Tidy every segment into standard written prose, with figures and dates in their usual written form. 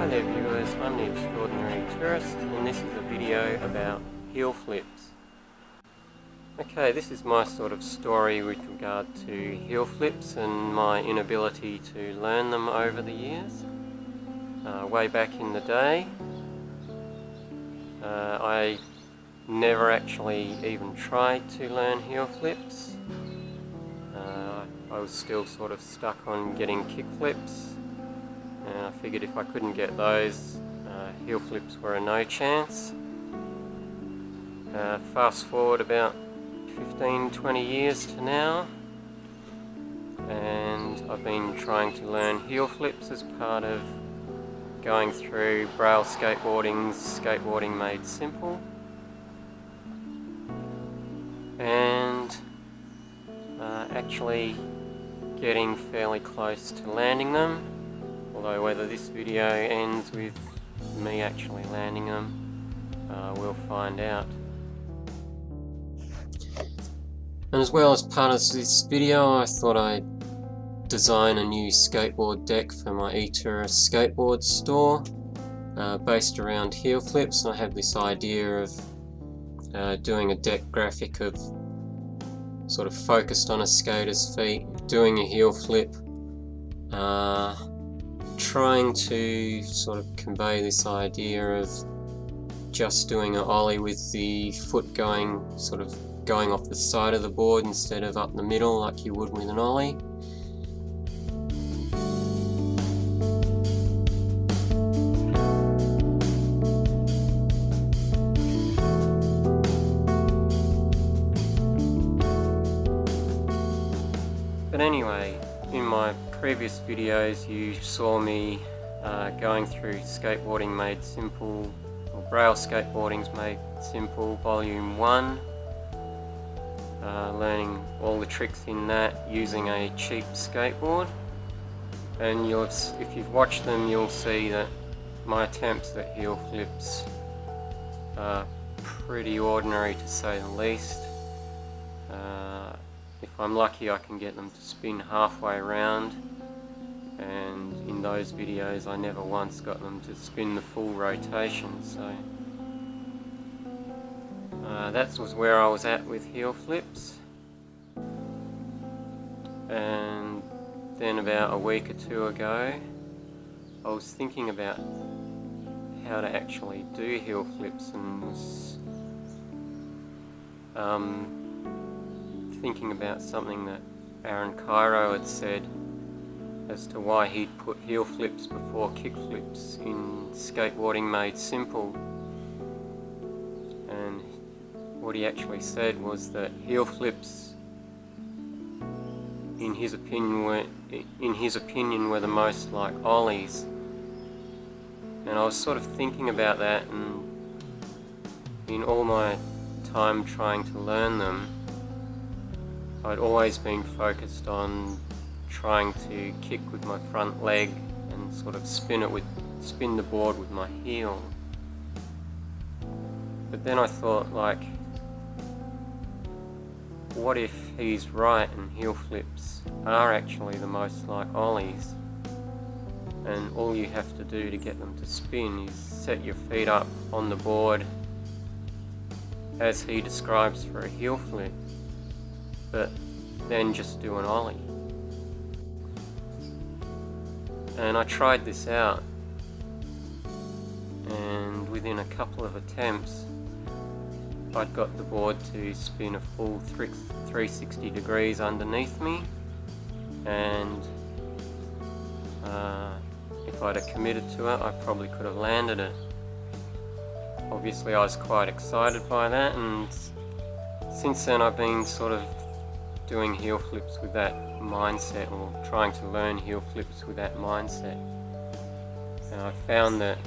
there viewers, I'm the Extraordinary Tourist and this is a video about heel flips. Okay, this is my sort of story with regard to heel flips and my inability to learn them over the years. Way back in the day, I never actually even tried to learn heel flips. I was still sort of stuck on getting kick flips. And I figured if I couldn't get those, heel flips were a no chance. Fast forward about 15-20 years to now, and I've been trying to learn heel flips as part of going through Braille Skateboarding's Skateboarding Made Simple, and actually getting fairly close to landing them. Although whether this video ends with me actually landing them, we'll find out. And as well as part of this video, I thought I'd design a new skateboard deck for my eTourist skateboard store based around heel flips. And I have this idea of doing a deck graphic of sort of focused on a skater's feet, doing a heel flip, trying to sort of convey this idea of just doing an ollie with the foot going off the side of the board instead of up the middle like you would with an ollie. But anyway, in my previous videos you saw me going through Skateboarding Made Simple, or Braille Skateboarding's Made Simple Volume 1, learning all the tricks in that using a cheap skateboard. And if you've watched them, you'll see that my attempts at heel flips are pretty ordinary to say the least. If I'm lucky, I can get them to spin halfway around, and in those videos I never once got them to spin the full rotation, so that was where I was at with heel flips. And then about a week or two ago, I was thinking about how to actually do heel flips, and was thinking about something that Aaron Cairo had said as to why he'd put heel flips before kick flips in Skateboarding Made Simple. And what he actually said was that heel flips, in his opinion, were the most like ollies. And I was sort of thinking about that, and in all my time trying to learn them, I'd always been focused on trying to kick with my front leg and sort of spin the board with my heel. But then I thought, like, what if he's right and heel flips are actually the most like ollies, and all you have to do to get them to spin is set your feet up on the board as he describes for a heel flip, but then just do an ollie. And I tried this out, and within a couple of attempts I'd got the board to spin a full 360 degrees underneath me, and if I'd have committed to it, I probably could have landed it. Obviously I was quite excited by that, and since then I've been sort of doing heel flips with that mindset, or trying to learn heel flips with that mindset. And I found that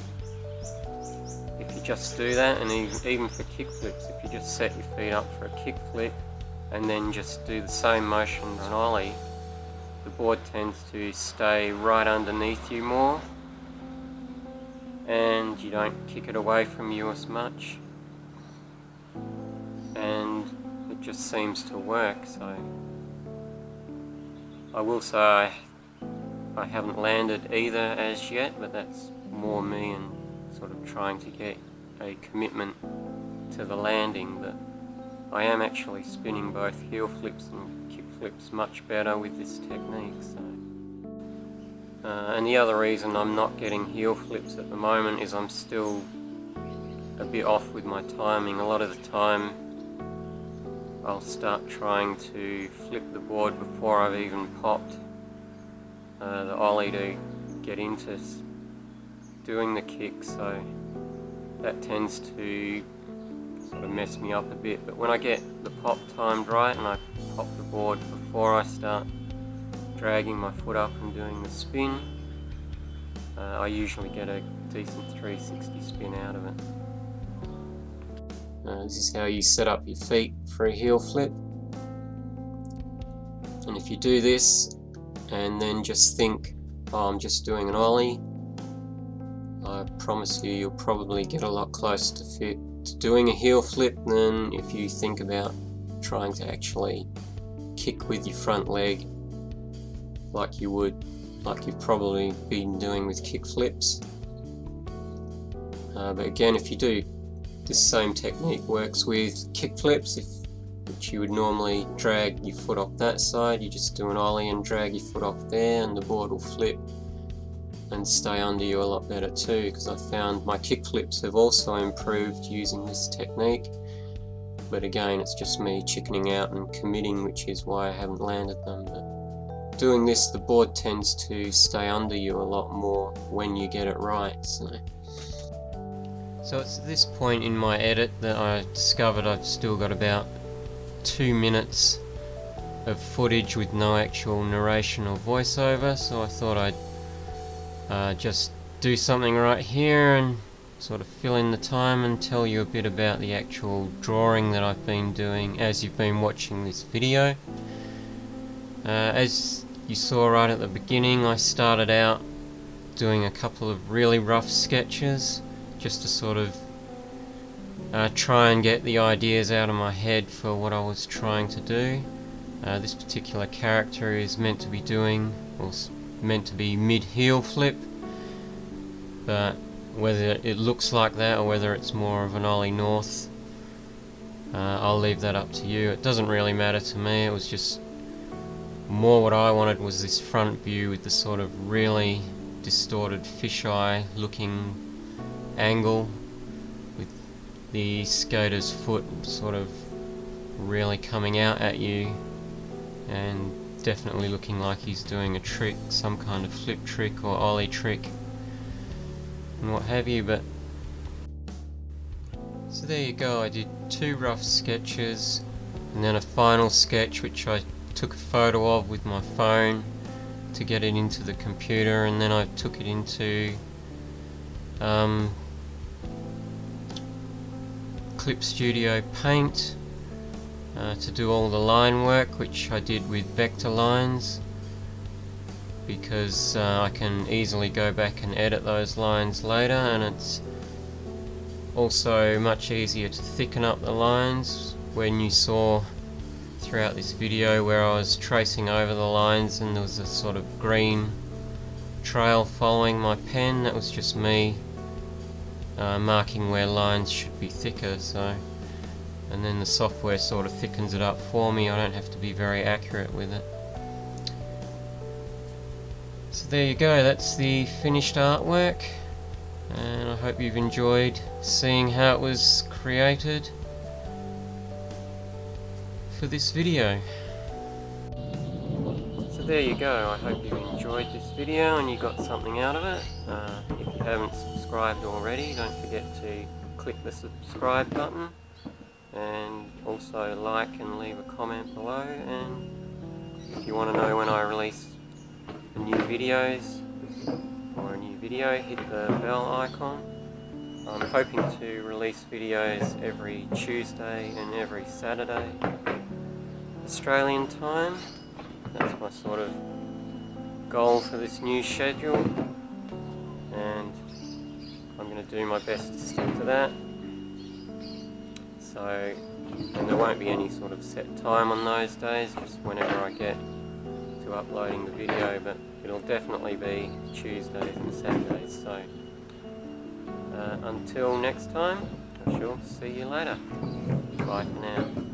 if you just do that, and even for kick flips, if you just set your feet up for a kick flip and then just do the same motion on an ollie, the board tends to stay right underneath you more, and you don't kick it away from you as much, and it just seems to work. So I will say I haven't landed either as yet, but that's more me and sort of trying to get a commitment to the landing. But I am actually spinning both heel flips and kick flips much better with this technique. And the other reason I'm not getting heel flips at the moment is I'm still a bit off with my timing. A lot of the time I'll start trying to flip the board before I've even popped the ollie to get into doing the kick, so that tends to sort of mess me up a bit. But when I get the pop timed right and I pop the board before I start dragging my foot up and doing the spin, I usually get a decent 360 spin out of it. This is how you set up your feet for a heel flip, and if you do this and then just think, oh, I'm just doing an ollie, I promise you, you'll probably get a lot closer to doing a heel flip than if you think about trying to actually kick with your front leg like you've probably been doing with kick flips. But again, if you do, this same technique works with kick flips, which you would normally drag your foot off that side. You just do an ollie and drag your foot off there, and the board will flip and stay under you a lot better too, because I found my kick flips have also improved using this technique. But again, it's just me chickening out and committing, which is why I haven't landed them. But doing this, the board tends to stay under you a lot more when you get it right. So it's at this point in my edit that I discovered I've still got about 2 minutes of footage with no actual narration or voiceover, so I thought I'd just do something right here and sort of fill in the time and tell you a bit about the actual drawing that I've been doing as you've been watching this video. As you saw right at the beginning, I started out doing a couple of really rough sketches just to sort of try and get the ideas out of my head for what I was trying to do. This particular character is meant to be doing, or meant to be mid-heel flip, but whether it looks like that or whether it's more of an ollie north, I'll leave that up to you. It doesn't really matter to me. It was just more what I wanted was this front view with the sort of really distorted fisheye looking angle with the skater's foot sort of really coming out at you and definitely looking like he's doing a trick, some kind of flip trick or ollie trick and what have you. But so there you go, I did 2 rough sketches and then a final sketch which I took a photo of with my phone to get it into the computer, and then I took it into Clip Studio Paint to do all the line work, which I did with vector lines because I can easily go back and edit those lines later, and it's also much easier to thicken up the lines. When you saw throughout this video where I was tracing over the lines and there was a sort of green trail following my pen, that was just me marking where lines should be thicker. So, and then the software sort of thickens it up for me. I don't have to be very accurate with it. So there you go, that's the finished artwork, and I hope you've enjoyed seeing how it was created for this video. So there you go, I hope you enjoyed this video and you got something out of it. If you haven't subscribed already, don't forget to click the subscribe button, and also like and leave a comment below. And if you want to know when I release new videos or a new video, hit the bell icon. I'm hoping to release videos every Tuesday and every Saturday Australian time. That's my sort of goal for this new schedule, and I'm going to do my best to stick to that. So, and there won't be any sort of set time on those days, just whenever I get to uploading the video. But it'll definitely be Tuesdays and Saturdays. So until next time, I shall see you later. Bye for now.